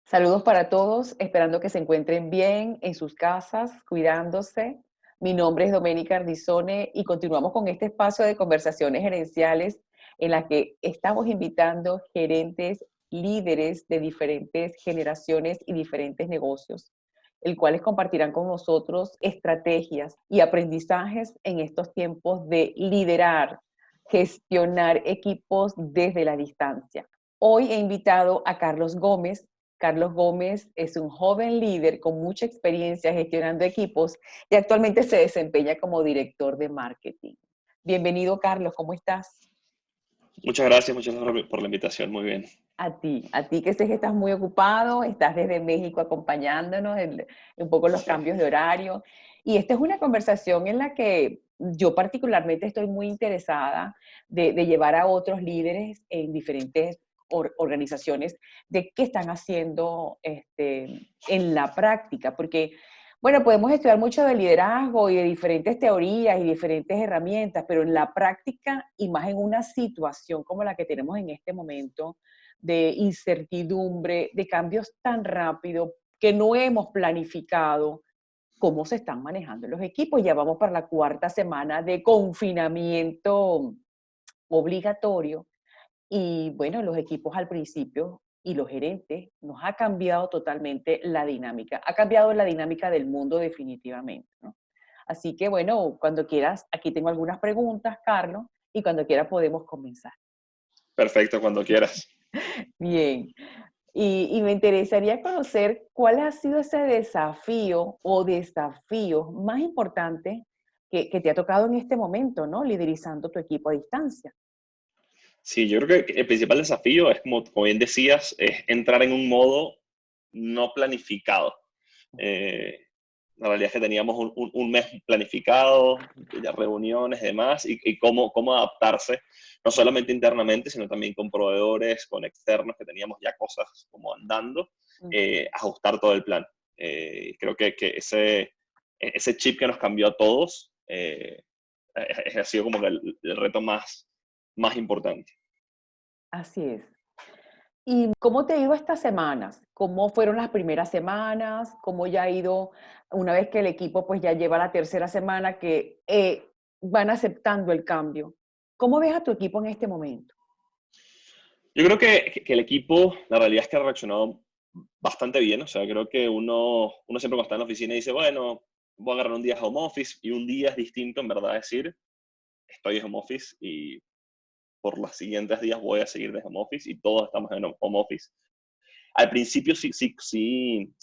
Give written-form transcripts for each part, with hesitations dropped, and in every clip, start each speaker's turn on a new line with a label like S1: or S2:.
S1: Saludos para todos, esperando que se encuentren bien en sus casas, cuidándose. Mi nombre es Doménica Ardizone y continuamos con este espacio de conversaciones gerenciales en la que estamos invitando gerentes, líderes de diferentes generaciones y diferentes negocios, el cuales compartirán con nosotros estrategias y aprendizajes en estos tiempos de liderar, gestionar equipos desde la distancia. Hoy he invitado a Carlos Gómez. Carlos Gómez es un joven líder con mucha experiencia gestionando equipos y actualmente se desempeña como director de marketing. Bienvenido, Carlos, ¿cómo estás?
S2: Muchas gracias por la invitación, muy bien.
S1: A ti que sé que estás muy ocupado, estás desde México acompañándonos en un poco los
S2: Sí.
S1: cambios de horario. Y esta es una conversación en la que yo particularmente estoy muy interesada de llevar a otros líderes en diferentes organizaciones de qué están haciendo en la práctica, porque, bueno, podemos estudiar mucho de liderazgo y de diferentes teorías y diferentes herramientas, pero en la práctica y más en una situación como la que tenemos en este momento, de incertidumbre, de cambios tan rápidos que no hemos planificado cómo se están manejando los equipos. Ya vamos para la cuarta semana de confinamiento obligatorio y bueno, los equipos al principio y los gerentes nos ha cambiado totalmente la dinámica. Ha cambiado la dinámica del mundo definitivamente, ¿no? Así que bueno, cuando quieras, aquí tengo algunas preguntas, Carlos, y cuando quieras podemos comenzar.
S2: Perfecto, cuando quieras.
S1: Bien. Y me interesaría conocer cuál ha sido ese desafío o desafíos más importantes que te ha tocado en este momento, ¿no? Liderizando tu equipo a distancia.
S2: Sí, yo creo que el principal desafío es, como bien decías, es entrar en un modo no planificado. Eh, la realidad es que teníamos un mes planificado, ya reuniones y demás, y cómo adaptarse, no solamente internamente, sino también con proveedores, con externos, que teníamos ya cosas como andando,
S1: Ujú.
S2: ajustar todo el plan. Creo que ese chip que nos cambió a todos ha sido como que el reto más importante.
S1: Así es. ¿Y cómo te ha ido estas semanas? ¿Cómo fueron las primeras semanas? ¿Cómo ya ha ido una vez que el equipo pues ya lleva la tercera semana que van aceptando el cambio? ¿Cómo ves a tu equipo en este momento?
S2: Yo creo que el equipo, la realidad es que ha reaccionado bastante bien. O sea, creo que uno siempre cuando está en la oficina dice, bueno, voy a agarrar un día de home office, y un día es distinto en verdad decir, estoy en home office y por los siguientes días voy a seguir de home office, y todos estamos en home office. Al principio sí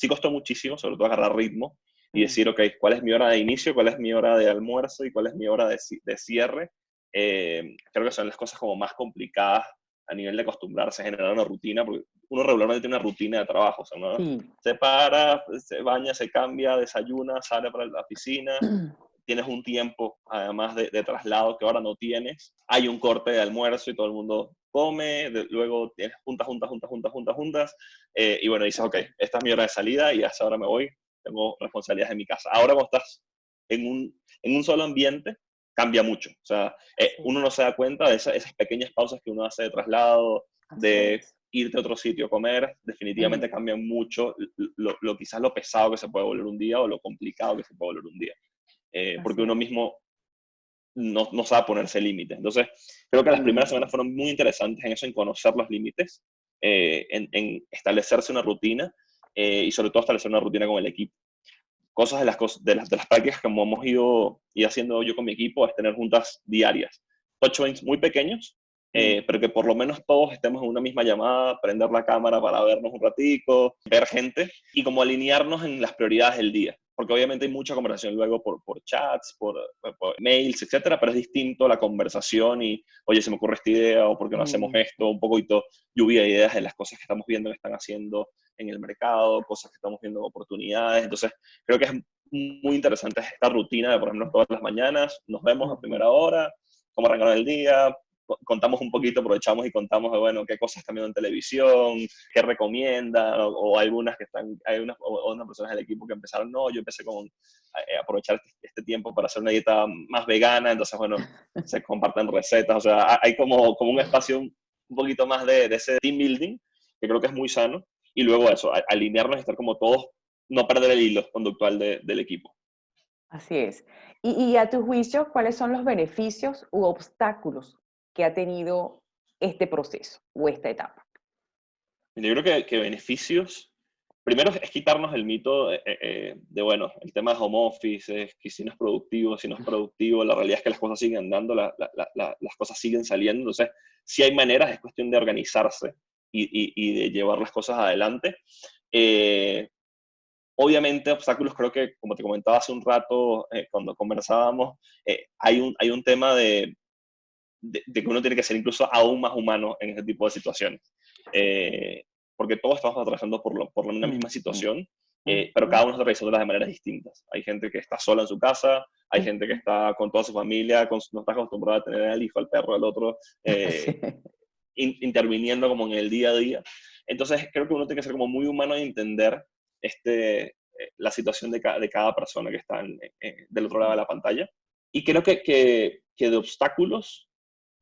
S2: costó muchísimo, sobre todo agarrar ritmo y
S1: Mm,
S2: decir, ok, ¿cuál es mi hora de inicio, cuál es mi hora de almuerzo y cuál es mi hora de cierre? Creo que son las cosas como más complicadas a nivel de acostumbrarse a generar una rutina, porque uno regularmente tiene una rutina de trabajo. O sea, uno
S1: sí.
S2: se para, se baña, se cambia, desayuna, sale para la oficina, tienes un tiempo, además de traslado, que ahora no tienes. Hay un corte de almuerzo y todo el mundo come, luego tienes juntas, y bueno, dices, ok, esta es mi hora de salida y hasta ahora me voy, tengo responsabilidades en mi casa. Ahora cuando estás en un solo ambiente, cambia mucho. O sea,
S1: Sí,
S2: uno no se da cuenta de esas pequeñas pausas que uno hace de traslado,
S1: así
S2: de
S1: es.
S2: irte a otro sitio a comer,
S1: Mm,
S2: definitivamente cambian mucho quizás lo pesado que se puede volver un día, o lo complicado que se puede volver un día, porque
S1: así
S2: uno
S1: es.
S2: mismo no sabe ponerse límites. Entonces, creo que las primeras
S1: Mm,
S2: semanas fueron muy interesantes en eso, en conocer los límites, en establecerse una rutina, y sobre todo establecer una rutina con el equipo. Cosas de las prácticas que hemos ido haciendo yo con mi equipo es tener juntas diarias, touch points muy pequeños,
S1: mm,
S2: pero que por lo menos todos estemos en una misma llamada, prender la cámara para vernos un ratico, ver gente y como alinearnos en las prioridades del día. Porque obviamente hay mucha conversación luego por chats, por mails, etcétera, pero es distinto la conversación y, oye, se me ocurre esta idea, o por qué no hacemos
S1: mm.
S2: esto, un poquito lluvia de ideas de las cosas que estamos viendo que están haciendo en el mercado, cosas que estamos viendo, oportunidades. Entonces, creo que es muy interesante esta rutina de, por ejemplo, todas las mañanas nos vemos a
S1: Ujú.
S2: primera hora, cómo arrancaron el día, contamos un poquito, aprovechamos y contamos de, bueno, qué cosas están viendo en televisión, qué recomiendan, o algunas que están, hay unas personas del equipo que empezaron, no, yo empecé con aprovechar este tiempo para hacer una dieta más vegana. Entonces, bueno, se comparten recetas. O sea, hay como un espacio un poquito más de ese team building, que creo que es muy sano, y luego eso, alinearnos y estar como todos, no perder el hilo conductual del equipo.
S1: Así es. Y a tu juicio, ¿cuáles son los beneficios u obstáculos que ha tenido este proceso o esta etapa?
S2: Yo creo que beneficios, primero es quitarnos el mito de, bueno, el tema de home office, es que si no es productivo, si no es productivo, la realidad es que las cosas siguen andando, las cosas siguen saliendo, entonces si hay maneras, es cuestión de organizarse y de llevar las cosas adelante. Eh, Obviamente, obstáculos, creo que, como te comentaba hace un rato, cuando conversábamos, hay un tema de que uno tiene que ser incluso aún más humano en ese tipo de situaciones. Eh, Porque todos estamos atravesando por la una misma
S1: Ujú,
S2: situación, pero
S1: ujú,
S2: cada uno está atravesándola de maneras distintas. Hay gente que está sola en su casa, hay gente que
S1: ujú.
S2: está con toda su familia, no está acostumbrada a tener al hijo, al perro, al otro,
S1: Sí.
S2: interviniendo como en el día a día. Entonces, creo que uno tiene que ser como muy humano y entender la situación de cada persona que está del otro lado de la pantalla. Y creo que de obstáculos,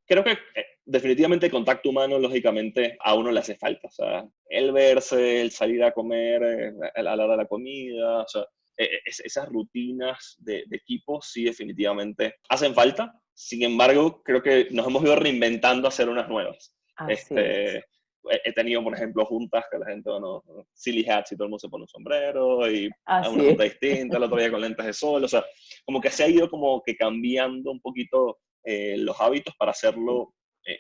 S2: creo que definitivamente el contacto humano, lógicamente, a uno le hace falta. O sea, el verse, el salir a comer a la hora de la comida, o sea, esas rutinas de equipo sí definitivamente hacen falta. Sin embargo, creo que nos hemos ido reinventando a hacer unas nuevas.
S1: Así es.
S2: He tenido, por ejemplo, juntas que la gente, bueno, silly hats y todo el mundo se pone un sombrero y a una
S1: Así
S2: junta
S1: es.
S2: distinta, el otro día con lentes de sol, o sea, como que se ha ido como que cambiando un poquito los hábitos para hacerlo, eh,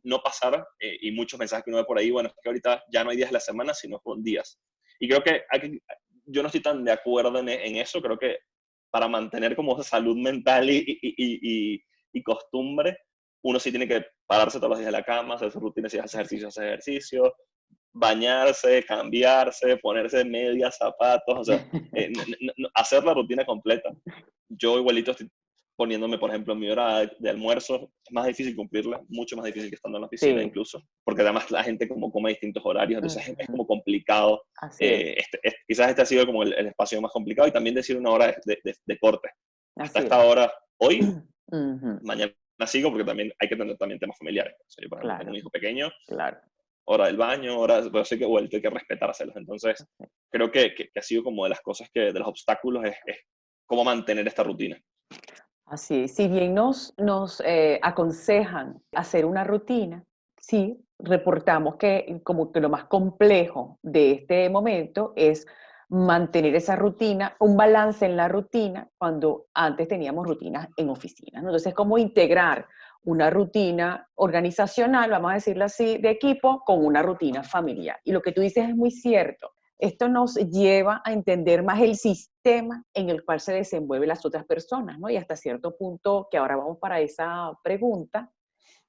S2: no pasar, y muchos mensajes que uno ve por ahí, bueno, es que ahorita ya no hay días de la semana, sino con días. Y creo que, yo no estoy tan de acuerdo en eso, creo que para mantener como esa salud mental y costumbre, uno sí tiene que pararse todos los días de la cama, hacer sus rutinas, si hace ejercicio, bañarse, cambiarse, ponerse medias, zapatos, o sea, hacer la rutina completa. Yo igualito estoy poniéndome, por ejemplo, en mi hora de almuerzo, es más difícil cumplirla, mucho más difícil que estando en la oficina
S1: Sí.
S2: incluso, porque además la gente como come a distintos horarios, entonces es
S1: Ujú.
S2: como complicado.
S1: Así es.
S2: Quizás este ha sido como el espacio más complicado y también decir una hora de corte. Hasta
S1: Así
S2: esta
S1: es.
S2: hora, hoy,
S1: Ujú.
S2: mañana sigo porque también hay que tener también temas familiares. O sea, yo, por ejemplo, tengo un
S1: Claro,
S2: hijo pequeño,
S1: claro.
S2: hora del baño, hora, pero sé que vuelto, hay que respetárselos. Entonces, creo que ha sido como de las cosas de los obstáculos es cómo mantener esta rutina.
S1: Así es. Si bien nos aconsejan hacer una rutina, sí, reportamos que como que lo más complejo de este momento es mantener esa rutina, un balance en la rutina, cuando antes teníamos rutinas en oficina, ¿no? Entonces, ¿cómo integrar una rutina organizacional, vamos a decirlo así, de equipo, con una rutina familiar? Y lo que tú dices es muy cierto. Esto nos lleva a entender más el sistema en el cual se desenvuelven las otras personas, ¿no? Y hasta cierto punto, que ahora vamos para esa pregunta,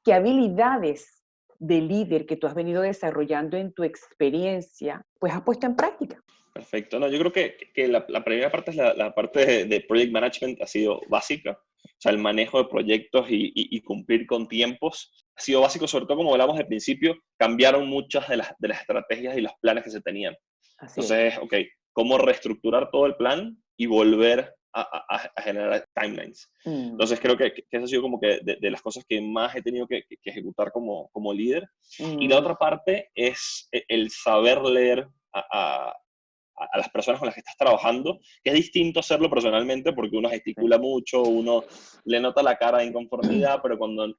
S1: ¿qué habilidades de líder que tú has venido desarrollando en tu experiencia, pues has puesto en práctica?
S2: Perfecto. No, yo creo que la primera parte es la parte de project management ha sido básica. O sea, el manejo de proyectos y cumplir con tiempos ha sido básico, sobre todo como hablamos al principio, cambiaron muchas de las estrategias y los planes que se tenían.
S1: Así es.
S2: Entonces, ok, ¿cómo reestructurar todo el plan y volver a generar timelines?
S1: Mm,
S2: Entonces, creo que eso ha sido como que de las cosas que más he tenido que ejecutar como líder. Y la
S1: mm,
S2: otra parte es el saber leer a las personas con las que estás trabajando, que es distinto hacerlo personalmente porque uno
S1: sí.
S2: gesticula mucho, uno le nota la cara de inconformidad, pero cuando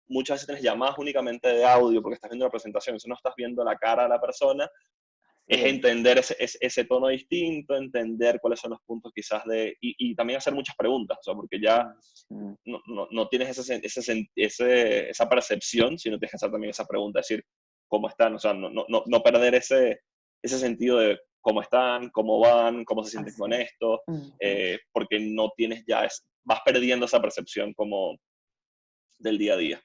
S2: muchas veces tienes llamadas únicamente de audio porque estás viendo la presentación, si no estás viendo la cara de la persona,
S1: Así
S2: es
S1: es.
S2: entender ese tono distinto, entender cuáles son los puntos quizás y también hacer muchas preguntas, o sea, porque ya
S1: Mm, mm,
S2: no tienes esa percepción, sino tienes que hacer también esa pregunta, decir, ¿cómo están? O sea, no perder ese sentido de cómo están, cómo van, cómo se sienten
S1: así
S2: con
S1: es.
S2: esto,
S1: Ujú.
S2: porque no tienes ya, vas perdiendo esa percepción como del día a día.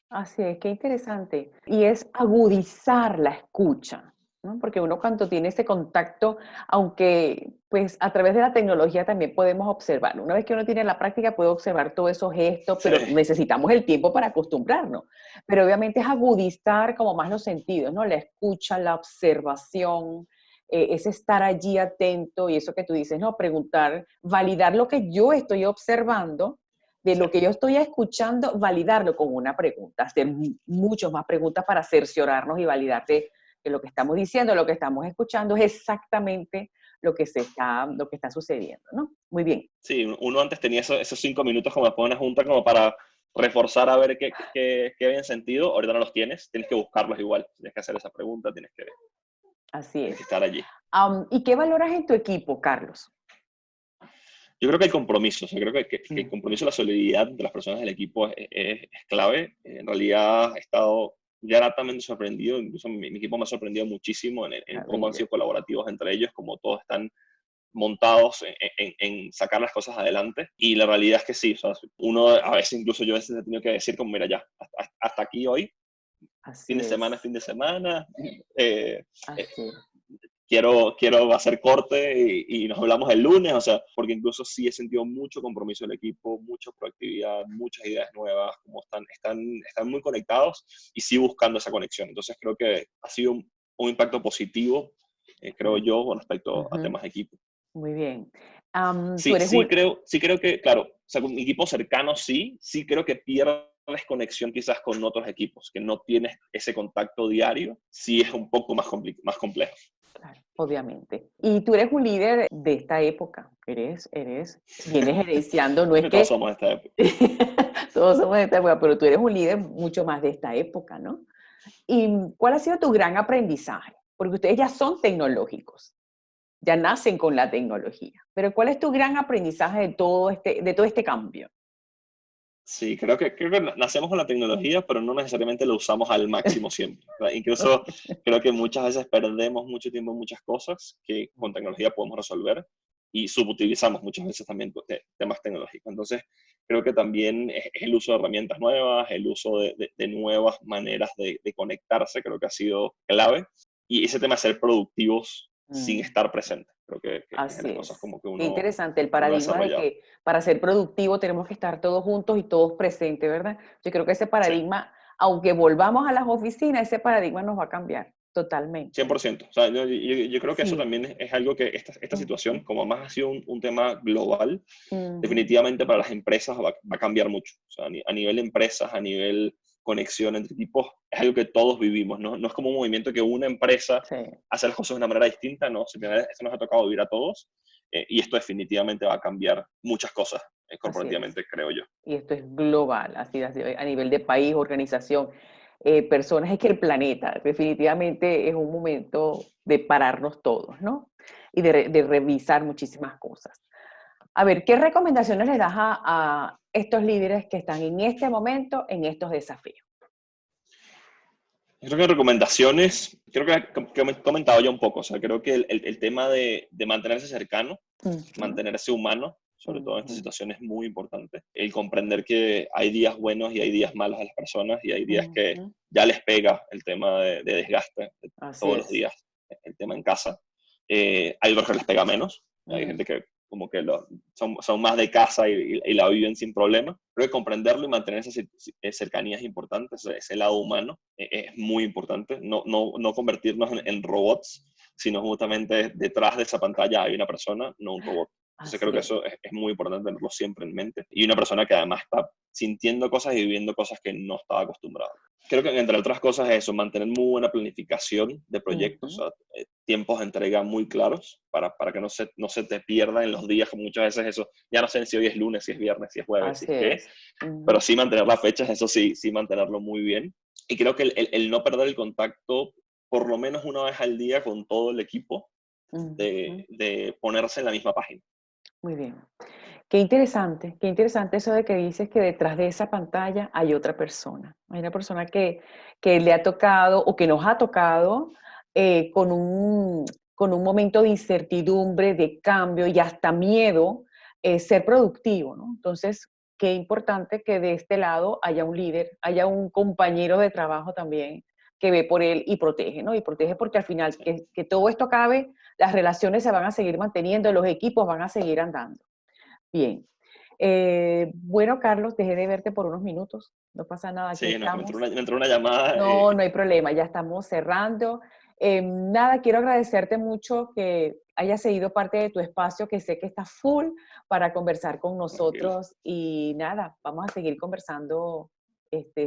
S1: Así es, qué interesante. Y es agudizar la escucha, ¿no? Porque uno cuando tiene ese contacto, aunque pues a través de la tecnología también podemos observar. Una vez que uno tiene la práctica puede observar todos esos gestos,
S2: Sí,
S1: pero necesitamos el tiempo para acostumbrarnos. Pero obviamente es agudizar como más los sentidos, ¿no? La escucha, la observación, es estar allí atento y eso que tú dices, ¿no? Preguntar, validar lo que yo estoy observando de
S2: sí,
S1: lo que yo estoy escuchando, validarlo con una pregunta, hacer muchas más preguntas para cerciorarnos y validar que lo que estamos diciendo, lo que estamos escuchando es exactamente lo que está sucediendo, ¿no? Muy bien.
S2: Sí, uno antes tenía esos 5 minutos como después de una junta como para reforzar a ver qué habían sentido. Ahorita no los tienes que buscarlos igual. Tienes que hacer esa pregunta,
S1: Así
S2: tienes que
S1: es.
S2: estar allí.
S1: ¿Y qué valoras en tu equipo, Carlos?
S2: Yo creo que el compromiso, o sea, creo que el
S1: Mm,
S2: compromiso y la solidaridad de las personas del equipo es clave. En realidad he estado gratamente sorprendido, incluso mi equipo me ha sorprendido muchísimo en cómo han
S1: maravilla.
S2: sido colaborativos entre ellos, como todos están montados en sacar las cosas adelante. Y la realidad es que sí, o sea, uno a veces, incluso yo a veces he tenido que decir como, mira, ya, hasta aquí hoy,
S1: Así es.
S2: fin de semana, eh, eh,
S1: Así es.
S2: quiero hacer corte y nos hablamos el lunes, o sea, porque incluso sí he sentido mucho compromiso del equipo, mucha proactividad, muchas ideas nuevas, como están muy conectados y sí buscando esa conexión. Entonces creo que ha sido un impacto positivo, creo
S1: Mm,
S2: yo, con respecto a
S1: ujú.
S2: temas de equipo.
S1: Muy bien. Tú
S2: Sí,
S1: eres un...
S2: sí creo que, claro, o sea, con mi equipo cercano sí creo que pierdes conexión quizás con otros equipos, que no tienes ese contacto diario, sí es un poco más complejo.
S1: Claro, obviamente. Y tú eres un líder de esta época. Vienes gerenciando, no
S2: Creo
S1: es
S2: que todos
S1: que
S2: somos de esta época.
S1: todos somos de esta época, pero tú eres un líder mucho más de esta época, ¿no? ¿Y cuál ha sido tu gran aprendizaje? Porque ustedes ya son tecnológicos, ya nacen con la tecnología. Pero ¿cuál es tu gran aprendizaje de todo este cambio?
S2: Sí, creo que nacemos con la tecnología, pero no necesariamente lo usamos al máximo siempre, ¿verdad? Incluso creo que muchas veces perdemos mucho tiempo en muchas cosas que con tecnología podemos resolver y subutilizamos muchas veces también temas tecnológicos. Entonces, creo que también es el uso de herramientas nuevas, el uso de nuevas maneras de conectarse, creo que ha sido clave. Y ese tema de ser productivos sin
S1: Mm.
S2: estar presentes, creo que es de
S1: Así
S2: las cosas
S1: es.
S2: como que
S1: Qué interesante el
S2: uno ha
S1: paradigma de
S2: desarrollado.
S1: que para ser productivo tenemos que estar todos juntos y todos presentes, ¿verdad? Yo creo que ese
S2: Sí.
S1: paradigma, aunque volvamos a las oficinas, ese paradigma nos va a cambiar totalmente.
S2: 100%. O sea, yo creo que eso
S1: Sí.
S2: también es algo que esta situación,
S1: Ujú,
S2: como más ha sido un tema global,
S1: ujú.
S2: definitivamente para las empresas va a cambiar mucho. O sea, a nivel empresas, a nivel conexión entre equipos, es algo que todos vivimos. No es como un movimiento que una empresa
S1: Sí,
S2: hace las cosas de una manera distinta, no. Simplemente esto nos ha tocado vivir a todos y esto definitivamente va a cambiar muchas cosas
S1: así es.
S2: corporativamente, creo yo.
S1: Y esto es global, así, a nivel de país, organización, personas, es que el planeta definitivamente es un momento de pararnos todos, ¿no? Y de revisar muchísimas cosas. A ver, ¿qué recomendaciones le das a estos líderes que están en este momento en estos desafíos?
S2: Yo creo que recomendaciones, creo que he comentado ya un poco, o sea, creo que el tema de mantenerse cercano,
S1: Ujú,
S2: mantenerse humano, sobre todo en esta
S1: ujú,
S2: situación, es muy importante. El comprender que hay días buenos y hay días malos a las personas y hay días que
S1: ujú.
S2: ya les pega el tema de desgaste de
S1: Así
S2: todos los
S1: es.
S2: días, el tema en casa. Hay otros que les pega menos, hay
S1: Mm,
S2: gente que como que son más de casa y la viven sin problema. Creo que comprenderlo y mantener esas cercanías importantes, ese lado humano, es muy importante. No convertirnos en robots, sino justamente detrás de esa pantalla hay una persona, no un robot. Entonces creo
S1: así
S2: que
S1: es.
S2: eso es muy importante tenerlo siempre en mente. Y una persona que además está sintiendo cosas y viviendo cosas que no estaba acostumbrado. Creo que entre otras cosas es eso, mantener muy buena planificación de proyectos,
S1: Ujú,
S2: o sea, tiempos de entrega muy claros para que no se te pierda en los días, como muchas veces eso, ya no sé si hoy es lunes, si es viernes, si es jueves, si
S1: así
S2: es qué,
S1: es.
S2: pero
S1: Ujú,
S2: sí mantener las fechas, eso sí mantenerlo muy bien. Y creo que el no perder el contacto por lo menos una vez al día con todo el equipo,
S1: ujú.
S2: de ponerse en la misma página.
S1: Muy bien. Qué interesante eso de que dices que detrás de esa pantalla hay otra persona. Hay una persona que le ha tocado o que nos ha tocado con un momento de incertidumbre, de cambio y hasta miedo, ser productivo, ¿no? Entonces, qué importante que de este lado haya un líder, haya un compañero de trabajo también que ve por él y protege, ¿no? Y protege porque al final
S2: Sí.
S1: que todo esto acabe, las relaciones se van a seguir manteniendo, los equipos van a seguir andando. Bien. Bueno, Carlos, dejé de verte por unos minutos. No pasa nada, aquí
S2: Sí,
S1: estamos.
S2: me entró una llamada.
S1: No, no hay problema, ya estamos cerrando. Nada, quiero agradecerte mucho que hayas seguido parte de tu espacio, que sé que está full para conversar con
S2: Tranquilo.
S1: nosotros y nada, vamos a seguir conversando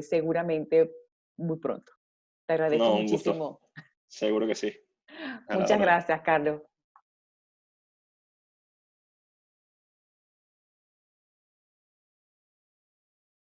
S1: seguramente muy pronto. Te agradezco
S2: No, un gusto.
S1: muchísimo.
S2: Seguro que sí. A la
S1: Muchas
S2: orden.
S1: gracias, Carlos.